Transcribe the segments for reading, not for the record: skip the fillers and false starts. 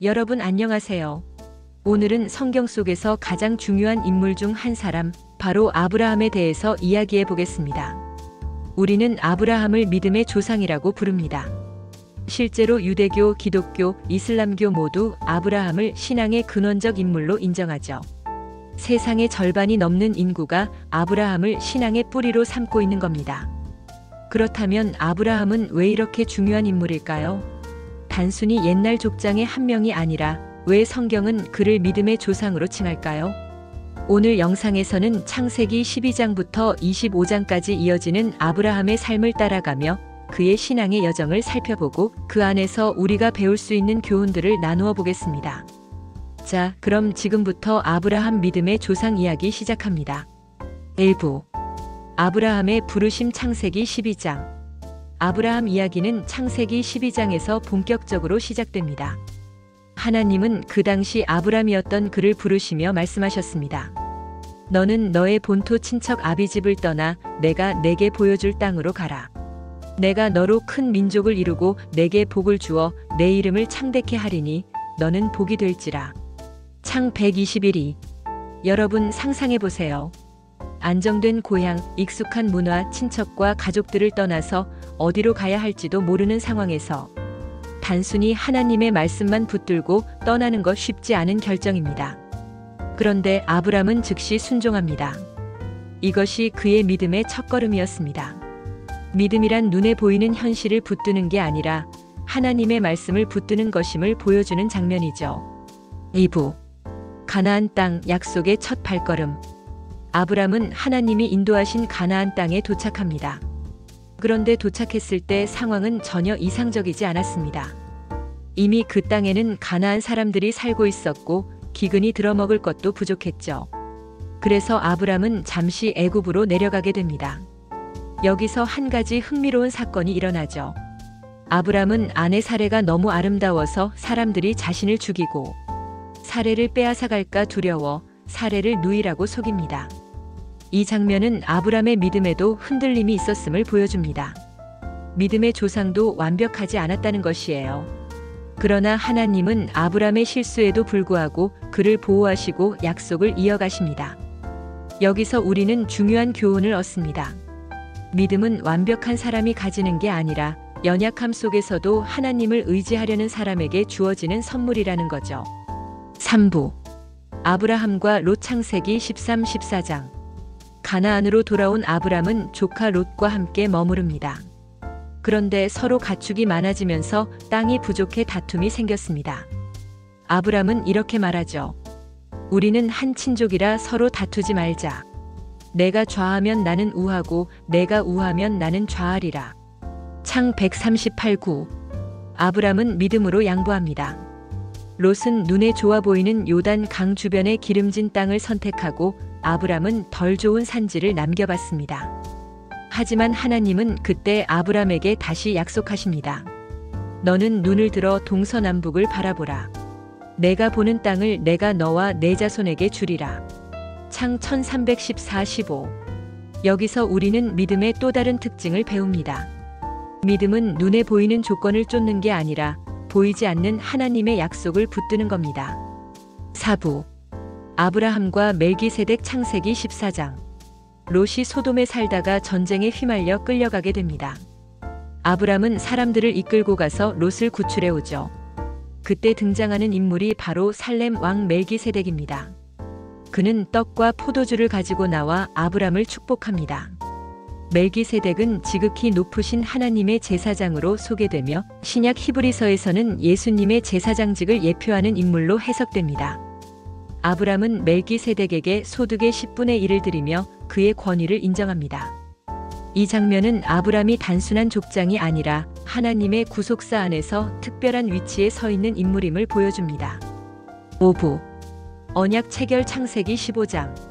여러분 안녕하세요. 오늘은 성경 속에서 가장 중요한 인물 중 한 사람, 바로 아브라함에 대해서 이야기해 보겠습니다. 우리는 아브라함을 믿음의 조상이라고 부릅니다. 실제로 유대교, 기독교, 이슬람교 모두 아브라함을 신앙의 근원적 인물로 인정하죠. 세상의 절반이 넘는 인구가 아브라함을 신앙의 뿌리로 삼고 있는 겁니다. 그렇다면 아브라함은 왜 이렇게 중요한 인물일까요? 단순히 옛날 족장의 한 명이 아니라 왜 성경은 그를 믿음의 조상으로 칭할까요? 오늘 영상에서는 창세기 12장부터 25장까지 이어지는 아브라함의 삶을 따라가며 그의 신앙의 여정을 살펴보고 그 안에서 우리가 배울 수 있는 교훈들을 나누어 보겠습니다. 자, 그럼 지금부터 아브라함 믿음의 조상 이야기 시작합니다. 1부 아브라함의 부르심 창세기 12장. 아브라함 이야기는 창세기 12장에서 본격적으로 시작됩니다. 하나님은 그 당시 아브람이었던 그를 부르시며 말씀하셨습니다. 너는 너의 본토 친척 아비집을 떠나 내가 내게 보여줄 땅으로 가라. 내가 너로 큰 민족을 이루고 내게 복을 주어 내 이름을 창대케 하리니 너는 복이 될지라. 창 121이. 여러분 상상해 보세요. 안정된 고향, 익숙한 문화, 친척과 가족들을 떠나서 어디로 가야 할지도 모르는 상황에서 단순히 하나님의 말씀만 붙들고 떠나는 것 쉽지 않은 결정입니다. 그런데 아브람은 즉시 순종합니다. 이것이 그의 믿음의 첫걸음이었습니다. 믿음이란 눈에 보이는 현실을 붙드는 게 아니라 하나님의 말씀을 붙드는 것임을 보여주는 장면이죠. 2부 가나안 땅 약속의 첫 발걸음. 아브람은 하나님이 인도하신 가나안 땅에 도착합니다. 그런데 도착했을 때 상황은 전혀 이상적이지 않았습니다. 이미 그 땅에는 가나안 사람들이 살고 있었고 기근이 들어먹을 것도 부족했죠. 그래서 아브람은 잠시 애굽으로 내려가게 됩니다. 여기서 한 가지 흥미로운 사건이 일어나죠. 아브람은 아내 사레가 너무 아름다워서 사람들이 자신을 죽이고 사레를 빼앗아갈까 두려워 사레를 누이라고 속입니다. 이 장면은 아브람의 믿음에도 흔들림이 있었음을 보여줍니다. 믿음의 조상도 완벽하지 않았다는 것이에요. 그러나 하나님은 아브람의 실수에도 불구하고 그를 보호하시고 약속을 이어가십니다. 여기서 우리는 중요한 교훈을 얻습니다. 믿음은 완벽한 사람이 가지는 게 아니라 연약함 속에서도 하나님을 의지하려는 사람에게 주어지는 선물이라는 거죠. 3부 아브라함과 롯 창세기 13, 14장. 가나안으로 돌아온 아브람은 조카 롯과 함께 머무릅니다. 그런데 서로 가축이 많아지면서 땅이 부족해 다툼이 생겼습니다. 아브람은 이렇게 말하죠. 우리는 한 친족이라 서로 다투지 말자. 내가 좌하면 나는 우하고 내가 우하면 나는 좌하리라. 창 138구. 아브람은 믿음으로 양보합니다. 롯은 눈에 좋아 보이는 요단 강 주변의 기름진 땅을 선택하고 아브람은 덜 좋은 산지를 남겨봤습니다. 하지만 하나님은 그때 아브람에게 다시 약속하십니다. 너는 눈을 들어 동서남북을 바라보라. 내가 보는 땅을 내가 너와 내 자손에게 주리라. 창 1314-15. 여기서 우리는 믿음의 또 다른 특징을 배웁니다. 믿음은 눈에 보이는 조건을 쫓는 게 아니라 보이지 않는 하나님의 약속을 붙드는 겁니다. 4부 아브라함과 멜기세덱 창세기 14장. 롯이 소돔에 살다가 전쟁에 휘말려 끌려가게 됩니다. 아브람은 사람들을 이끌고 가서 롯을 구출해 오죠. 그때 등장하는 인물이 바로 살렘 왕 멜기세덱입니다. 그는 떡과 포도주를 가지고 나와 아브람을 축복합니다. 멜기세덱은 지극히 높으신 하나님의 제사장으로 소개되며 신약 히브리서에서는 예수님의 제사장직을 예표하는 인물로 해석됩니다. 아브람은 멜기세덱에게 소득의 10분의 1을 드리며 그의 권위를 인정합니다. 이 장면은 아브람이 단순한 족장이 아니라 하나님의 구속사 안에서 특별한 위치에 서 있는 인물임을 보여줍니다. 5부 언약 체결 창세기 15장.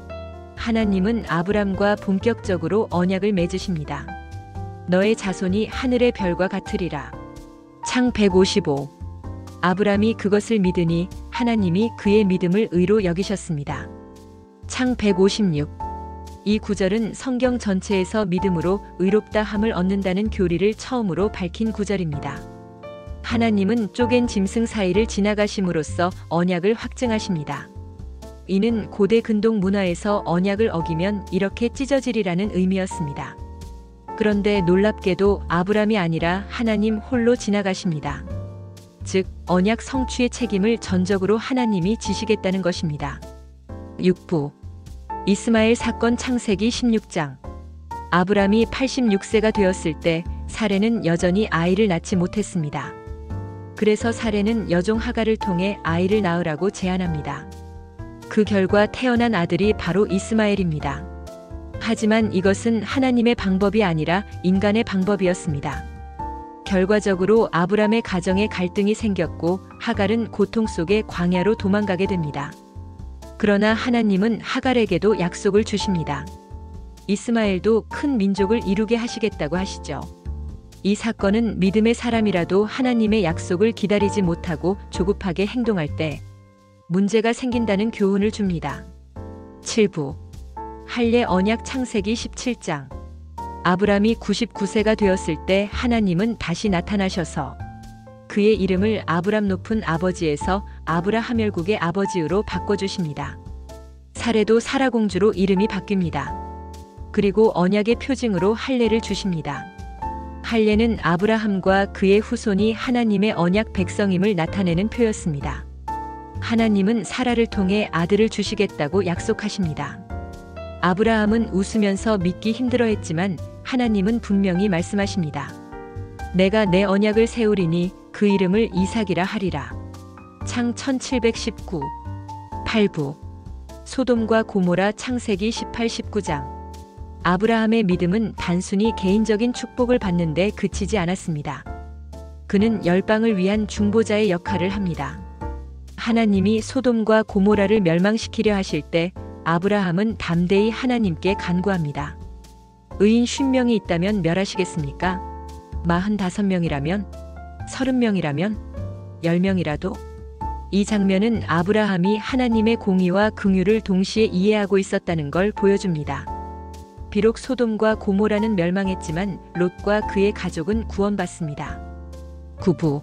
하나님은 아브람과 본격적으로 언약을 맺으십니다. 너의 자손이 하늘의 별과 같으리라. 창 155. 아브람이 그것을 믿으니 하나님이 그의 믿음을 의로 여기셨습니다. 창 156. 이 구절은 성경 전체에서 믿음으로 의롭다 함을 얻는다는 교리를 처음으로 밝힌 구절입니다. 하나님은 쪼갠 짐승 사이를 지나가심으로써 언약을 확증하십니다. 이는 고대 근동 문화에서 언약을 어기면 이렇게 찢어지리라는 의미였습니다. 그런데 놀랍게도 아브람이 아니라 하나님 홀로 지나가십니다. 즉, 언약 성취의 책임을 전적으로 하나님이 지시겠다는 것입니다. 6부 이스마엘 사건 창세기 16장. 아브람이 86세가 되었을 때 사레는 여전히 아이를 낳지 못했습니다. 그래서 사레는 여종 하갈을 통해 아이를 낳으라고 제안합니다. 그 결과 태어난 아들이 바로 이스마엘입니다. 하지만 이것은 하나님의 방법이 아니라 인간의 방법이었습니다. 결과적으로 아브람의 가정에 갈등이 생겼고 하갈은 고통 속에 광야로 도망가게 됩니다. 그러나 하나님은 하갈에게도 약속을 주십니다. 이스마엘도 큰 민족을 이루게 하시겠다고 하시죠. 이 사건은 믿음의 사람이라도 하나님의 약속을 기다리지 못하고 조급하게 행동할 때 문제가 생긴다는 교훈을 줍니다. 7부 할례 언약 창세기 17장. 아브람이 99세가 되었을 때 하나님은 다시 나타나셔서 그의 이름을 아브람 높은 아버지에서 아브라하멜국의 아버지로 바꿔주십니다. 사레도 사라 공주로 이름이 바뀝니다. 그리고 언약의 표징으로 할례를 주십니다. 할례는 아브라함과 그의 후손이 하나님의 언약 백성임을 나타내는 표였습니다. 하나님은 사라를 통해 아들을 주시겠다고 약속하십니다. 아브라함은 웃으면서 믿기 힘들어했지만 하나님은 분명히 말씀하십니다. 내가 내 언약을 세우리니 그 이름을 이삭이라 하리라. 창 1719. 8부 소돔과 고모라 창세기 18, 19장. 아브라함의 믿음은 단순히 개인적인 축복을 받는데 그치지 않았습니다. 그는 열방을 위한 중보자의 역할을 합니다. 하나님이 소돔과 고모라를 멸망시키려 하실 때 아브라함은 담대히 하나님께 간구합니다. 의인 50명이 있다면 멸하시겠습니까? 45명이라면? 30명이라면? 10명이라도? 이 장면은 아브라함이 하나님의 공의와 긍휼을 동시에 이해하고 있었다는 걸 보여줍니다. 비록 소돔과 고모라는 멸망했지만 롯과 그의 가족은 구원받습니다. 9부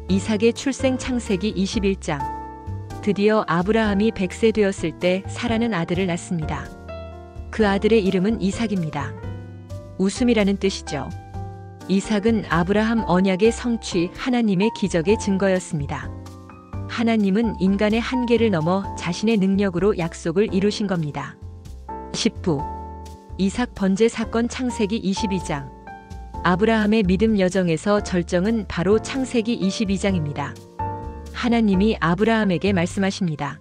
이삭의 출생 창세기 21장. 드디어 아브라함이 100세 되었을 때 사라는 아들을 낳습니다. 그 아들의 이름은 이삭입니다. 웃음이라는 뜻이죠. 이삭은 아브라함 언약의 성취, 하나님의 기적의 증거였습니다. 하나님은 인간의 한계를 넘어 자신의 능력으로 약속을 이루신 겁니다. 10부 이삭 번제 사건 창세기 22장. 아브라함의 믿음 여정에서 절정은 바로 창세기 22장입니다. 하나님이 아브라함에게 말씀하십니다.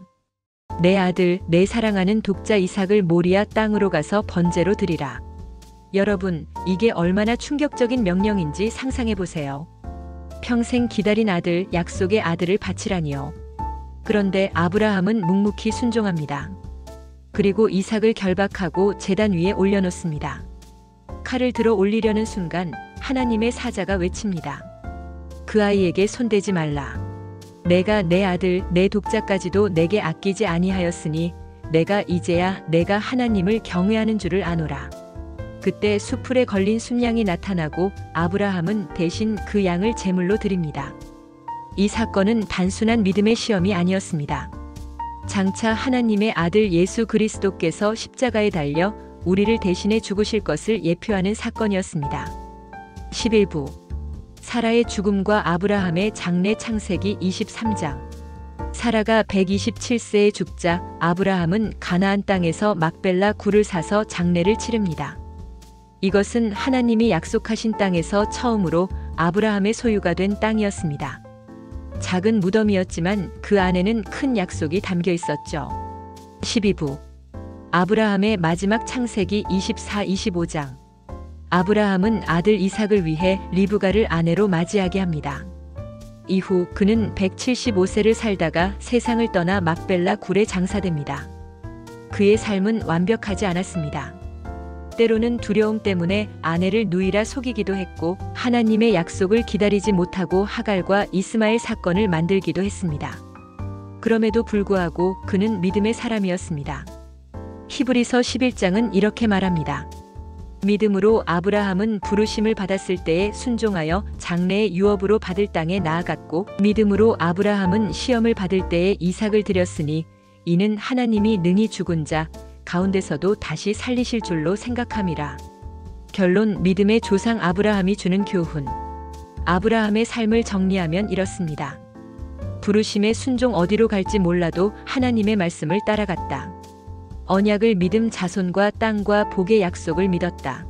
내 아들, 내 사랑하는 독자 이삭을 모리아 땅으로 가서 번제로 드리라. 여러분, 이게 얼마나 충격적인 명령인지 상상해 보세요. 평생 기다린 아들, 약속의 아들을 바치라니요. 그런데 아브라함은 묵묵히 순종합니다. 그리고 이삭을 결박하고 제단 위에 올려놓습니다. 칼을 들어 올리려는 순간 하나님의 사자가 외칩니다. 그 아이에게 손대지 말라. 내가 내 아들, 내 독자까지도 내게 아끼지 아니하였으니 내가 이제야 내가 하나님을 경외하는 줄을 아노라. 그때 수풀에 걸린 순양이 나타나고 아브라함은 대신 그 양을 제물로 드립니다. 이 사건은 단순한 믿음의 시험이 아니었습니다. 장차 하나님의 아들 예수 그리스도께서 십자가에 달려 우리를 대신해 죽으실 것을 예표하는 사건이었습니다. 11부 사라의 죽음과 아브라함의 장례 창세기 23장. 사라가 127세에 죽자 아브라함은 가나안 땅에서 막벨라 굴을 사서 장례를 치릅니다. 이것은 하나님이 약속하신 땅에서 처음으로 아브라함의 소유가 된 땅이었습니다. 작은 무덤이었지만 그 안에는 큰 약속이 담겨 있었죠. 12부 아브라함의 마지막 창세기 24, 25장. 아브라함은 아들 이삭을 위해 리브가를 아내로 맞이하게 합니다. 이후 그는 175세를 살다가 세상을 떠나 막벨라 굴에 장사됩니다. 그의 삶은 완벽하지 않았습니다. 때로는 두려움 때문에 아내를 누이라 속이기도 했고 하나님의 약속을 기다리지 못하고 하갈과 이스마엘 사건을 만들기도 했습니다. 그럼에도 불구하고 그는 믿음의 사람이었습니다. 히브리서 11장은 이렇게 말합니다. 믿음으로 아브라함은 부르심을 받았을 때에 순종하여 장래의 유업으로 받을 땅에 나아갔고, 믿음으로 아브라함은 시험을 받을 때에 이삭을 드렸으니 이는 하나님이 능히 죽은 자 가운데서도 다시 살리실 줄로 생각함이라. 결론: 믿음의 조상 아브라함이 주는 교훈. 아브라함의 삶을 정리하면 이렇습니다. 부르심의 순종, 어디로 갈지 몰라도 하나님의 말씀을 따라갔다. 언약을 믿음, 자손과 땅과 복의 약속을 믿었다.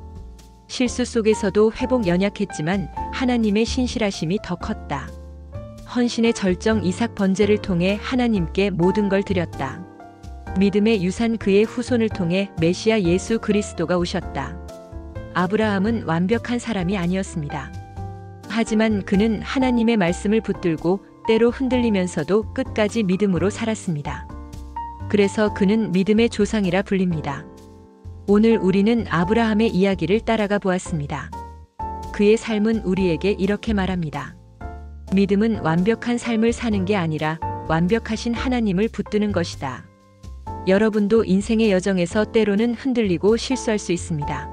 실수 속에서도 회복, 연약했지만 하나님의 신실하심이 더 컸다. 헌신의 절정, 이삭 번제를 통해 하나님께 모든 걸 드렸다. 믿음의 유산, 그의 후손을 통해 메시아 예수 그리스도가 오셨다. 아브라함은 완벽한 사람이 아니었습니다. 하지만 그는 하나님의 말씀을 붙들고 때로 흔들리면서도 끝까지 믿음으로 살았습니다. 그래서 그는 믿음의 조상이라 불립니다. 오늘 우리는 아브라함의 이야기를 따라가 보았습니다. 그의 삶은 우리에게 이렇게 말합니다. 믿음은 완벽한 삶을 사는 게 아니라 완벽하신 하나님을 붙드는 것이다. 여러분도 인생의 여정에서 때로는 흔들리고 실수할 수 있습니다.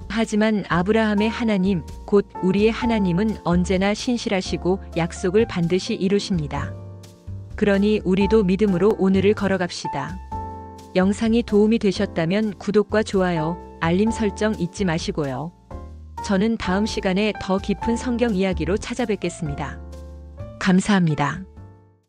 하지만 아브라함의 하나님, 곧 우리의 하나님은 언제나 신실하시고 약속을 반드시 이루십니다. 그러니 우리도 믿음으로 오늘을 걸어갑시다. 영상이 도움이 되셨다면 구독과 좋아요, 알림 설정 잊지 마시고요. 저는 다음 시간에 더 깊은 성경 이야기로 찾아뵙겠습니다. 감사합니다.